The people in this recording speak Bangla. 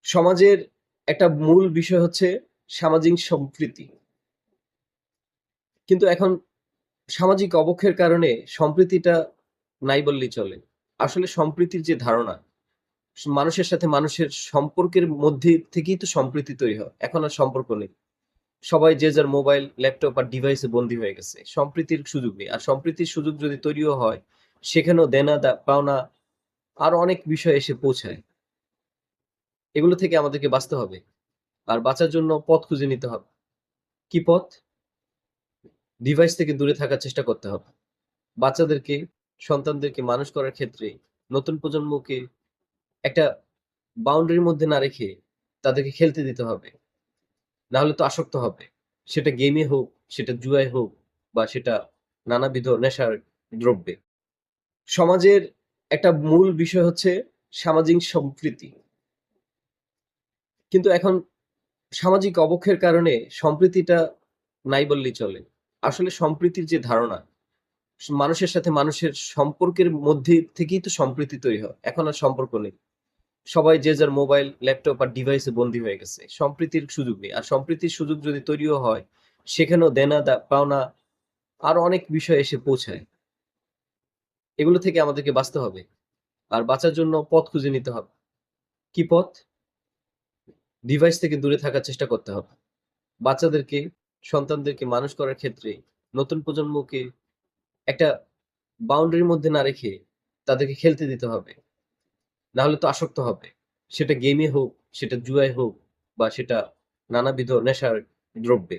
সমাজের একটা মূল বিষয় হচ্ছে সামাজিক সম্প্রীতি। কিন্তু এখন সামাজিক অবক্ষয়ের কারণে সম্প্রীতিটা নাই বললেই চলে। আসলে সম্প্রীতির যে ধারণা, মানুষের সাথে মানুষের সম্পর্কের মধ্যে থেকেই তো সম্প্রীতি তৈরি হয়। এখন আর সম্পর্ক নেই। সবাই যে যার মোবাইল, ল্যাপটপ আর ডিভাইসে বন্দী হয়ে গেছে। সম্প্রীতির সুযোগ নেই। আর সম্প্রীতির সুযোগ যদি তৈরিও হয়, সেখানেও দেনা পাওনা আরো অনেক বিষয় এসে পৌঁছায়। এগুলো থেকে আমাদেরকে বাঁচতে হবে। আর বাঁচার জন্য পথ খুঁজে নিতে হবে। কি পথ? ডিভাইস থেকে দূরে থাকার চেষ্টা করতে হবে। বাচ্চাদেরকে, সন্তানদেরকে মানুষ করার ক্ষেত্রে নতুন প্রজন্মকে একটা বাউন্ডারির মধ্যে না রেখে তাদেরকে খেলতে দিতে হবে। না হলে তো আসক্ত হবে। সেটা গেমে হোক, সেটা জুয়ায় হোক বা সেটা নানাবিধ নেশার দ্রব্যে। সমাজের একটা মূল বিষয় হচ্ছে সামাজিক সম্প্রীতি। কিন্তু এখন সামাজিক অবক্ষয়ের কারণে সম্প্রীতিটা নাই বললেই চলে। আসলে সম্প্রীতির যে ধারণা, মানুষের সাথে মানুষের সম্পর্কের মধ্যে থেকেই তো সম্প্রীতি তৈরি হয়। এখন আর সম্পর্ক নেই। সবাই যে যার মোবাইল, ল্যাপটপ আর ডিভাইসে বন্দী হয়ে গেছে। সম্প্রীতির সুযোগ নেই। আর সম্প্রীতির সুযোগ যদি তৈরিও হয়, সেখানেও দেনা পাওনা আরো অনেক বিষয় এসে পৌঁছায়। এগুলো থেকে আমাদেরকে বাঁচতে হবে। আর বাঁচার জন্য পথ খুঁজে নিতে হবে। কি পথ? ডিভাইস থেকে দূরে থাকার চেষ্টা করতে হবে। বাচ্চাদেরকে, সন্তানদেরকে মানুষ করার ক্ষেত্রে নতুন প্রজন্মকে একটা বাউন্ডারির মধ্যে না রেখে তাদেরকে খেলতে দিতে হবে। না হলে তো আসক্ত হবে। সেটা গেমে হোক, সেটা জুয়ায় হোক বা সেটা নানাবিধ নেশার দ্রব্যে।